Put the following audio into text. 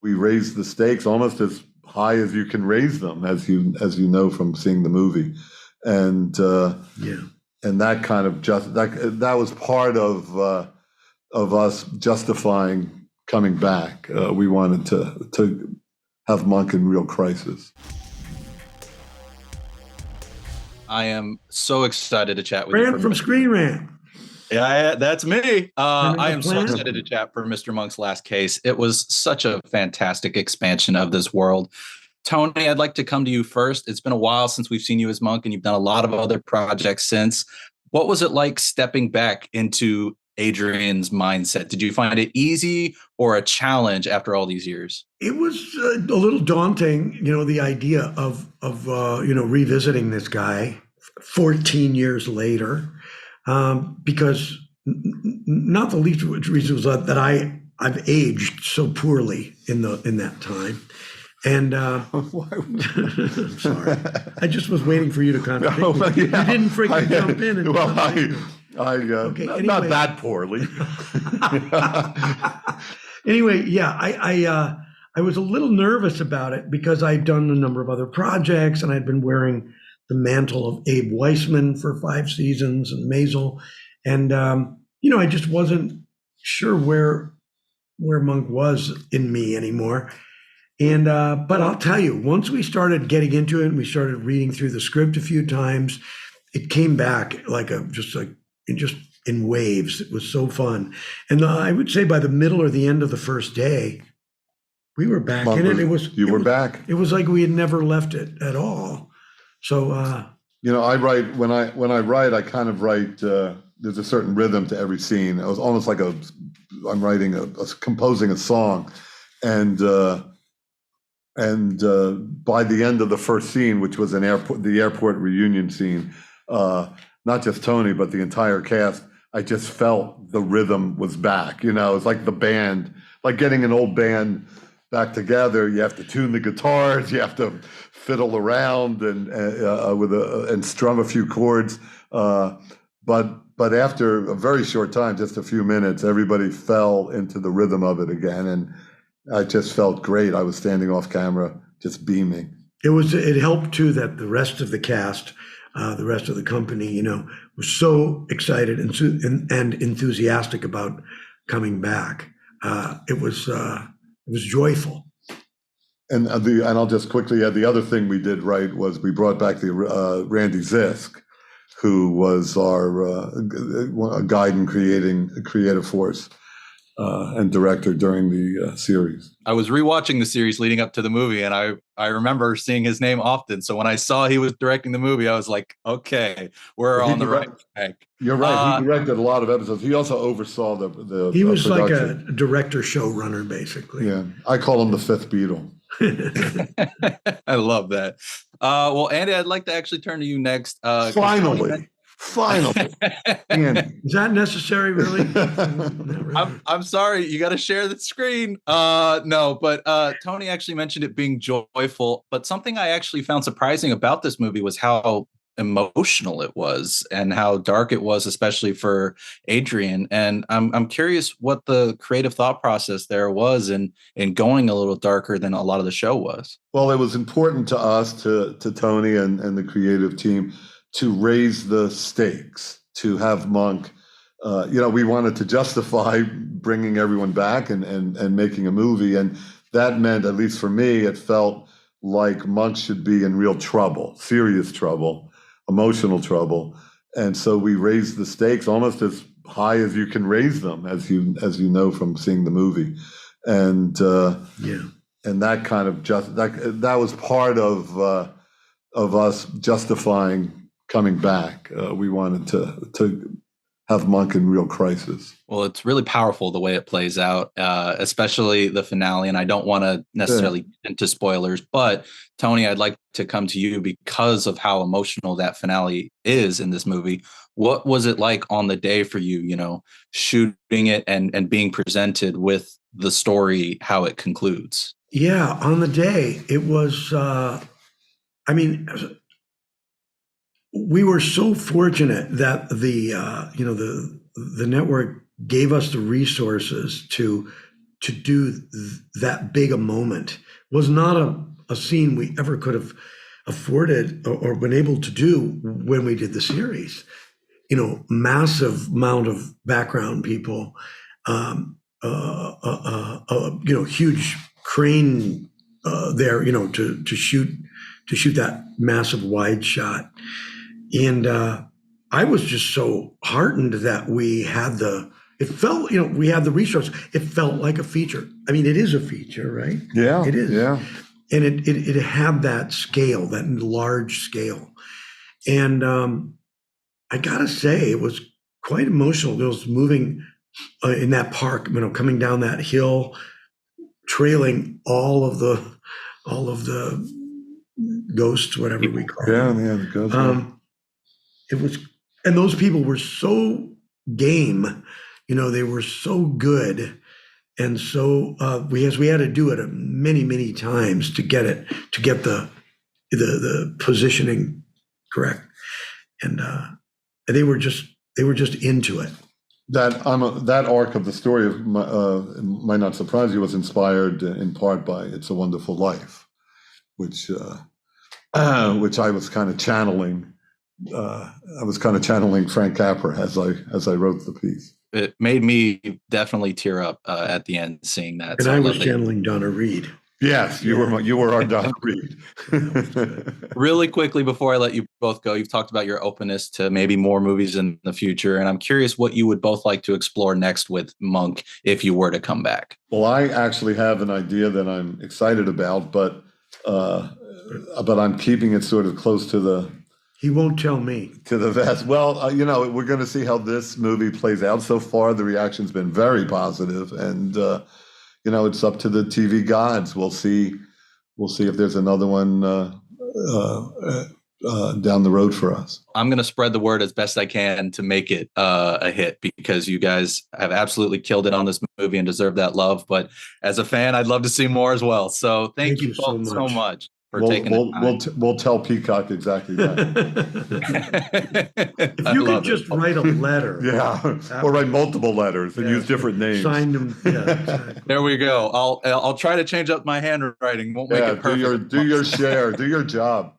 we raised the stakes almost as high as you can raise them, as you know from seeing the movie, and Yeah. and that kind of that was part of us justifying coming back. We wanted to have Monk in real crisis. I am so excited to chat with Rant from Screen Rant. Yeah, that's me. I am so plan? excited to chat for Mr. Monk's Last Case. It was such a fantastic expansion of this world. Tony, I'd like to come to you first. It's been a while since we've seen you as Monk, and you've done a lot of other projects since. What was it like stepping back into Adrian's mindset? Did you find it easy or a challenge after all these years? It was a little daunting, the idea of revisiting this guy 14 years later, because not the least reason was that I've aged so poorly in that time. And I'm sorry, I just was waiting for you to contradict me. You didn't freaking jump in. And okay, anyway. Not that poorly. Anyway, yeah, I was a little nervous about it because I'd done a number of other projects and I'd been wearing the mantle of Abe Weissman for 5 seasons and Maisel. And, I just wasn't sure where Monk was in me anymore. And, but I'll tell you, once we started getting into it and we started reading through the script a few times, it came back just in waves. It was so fun. And I would say by the middle or the end of the first day, we were back in it. You were back. It was like we had never left it at all. So, I write when I write, I kind of write. There's a certain rhythm to every scene. It was almost like I'm writing composing a song, and by the end of the first scene, which was the airport reunion scene, not just Tony but the entire cast, I just felt the rhythm was back. It's like the band, like getting an old band back together. You have to tune the guitars, you have to fiddle around and strum a few chords. But after a very short time, just a few minutes, everybody fell into the rhythm of it again, and I just felt great. I was standing off camera, just beaming. It helped too that the rest of the cast, the rest of the company, was so excited and enthusiastic about coming back. It was joyful. And I'll just quickly add, the other thing we did right was we brought back the Randy Zisk, who was our guide in creating a creative force and director during the series. I was rewatching the series leading up to the movie, and I remember seeing his name often. So when I saw he was directing the movie, I was like, okay, we're on the right track. You're right. He directed a lot of episodes. He also oversaw the He was production. like a director showrunner, basically. Yeah, I call him the fifth Beatle. I love that. Well, Andy, I'd like to actually turn to you next. Finally. Is that necessary, really? I'm sorry, you got to share the screen. No, but Tony actually mentioned it being joyful. But something I actually found surprising about this movie was how emotional it was and how dark it was, especially for Adrian. And I'm curious what the creative thought process there was in going a little darker than a lot of the show was. Well, it was important to us, to Tony and the creative team, to raise the stakes, to have Monk. We wanted to justify bringing everyone back and making a movie, and that meant, at least for me, it felt like Monk should be in real trouble, serious trouble, emotional trouble, and so we raised the stakes almost as high as you can raise them, as you know from seeing the movie, and and that kind of that was part of us justifying coming back. We wanted to have Monk in real crisis. Well, it's really powerful the way it plays out, especially the finale. And I don't want to necessarily get into spoilers, but Tony, I'd like to come to you because of how emotional that finale is in this movie. What was it like on the day for you, shooting it and being presented with the story, how it concludes? Yeah, on the day, it was, we were so fortunate that the network gave us the resources to to do that big a moment was not a scene we ever could have afforded or been able to do when we did the series. Massive amount of background people, huge crane there, to shoot that massive wide shot. And I was just so heartened that we had we had the resource. It felt like a feature. I mean, it is a feature, right? Yeah, it is. Yeah, and it had that scale, that large scale, and I gotta say, it was quite emotional. It was moving in that park, coming down that hill, trailing all of the ghosts, whatever we call them. Yeah, the ghosts. It was, and those people were so game, they were so good, and so we had to do it many, many times to get the positioning correct, and they were just into it. That arc of the story might not surprise you, was inspired in part by "It's a Wonderful Life," which I was kind of channeling. I was kind of channeling Frank Capra as I wrote the piece. It made me definitely tear up at the end seeing that. And so I was channeling Donna Reed. Yes, you were our Donna Reed. Really quickly before I let you both go, you've talked about your openness to maybe more movies in the future, and I'm curious what you would both like to explore next with Monk if you were to come back. Well, I actually have an idea that I'm excited about, but I'm keeping it sort of close to the. He won't tell me. To the vest. Well, we're going to see how this movie plays out. So far, the reaction's been very positive, and it's up to the TV gods. We'll see if there's another one down the road for us. I'm going to spread the word as best I can to make it a hit, because you guys have absolutely killed it on this movie and deserve that love. But as a fan, I'd love to see more as well. So thank you both so much. We'll tell Peacock exactly that. If you could just write a letter. Yeah, or write multiple letters and use different names. Sign them. Yeah, exactly. There we go. I'll try to change up my handwriting. Won't make it perfect. Do your share. Do your job.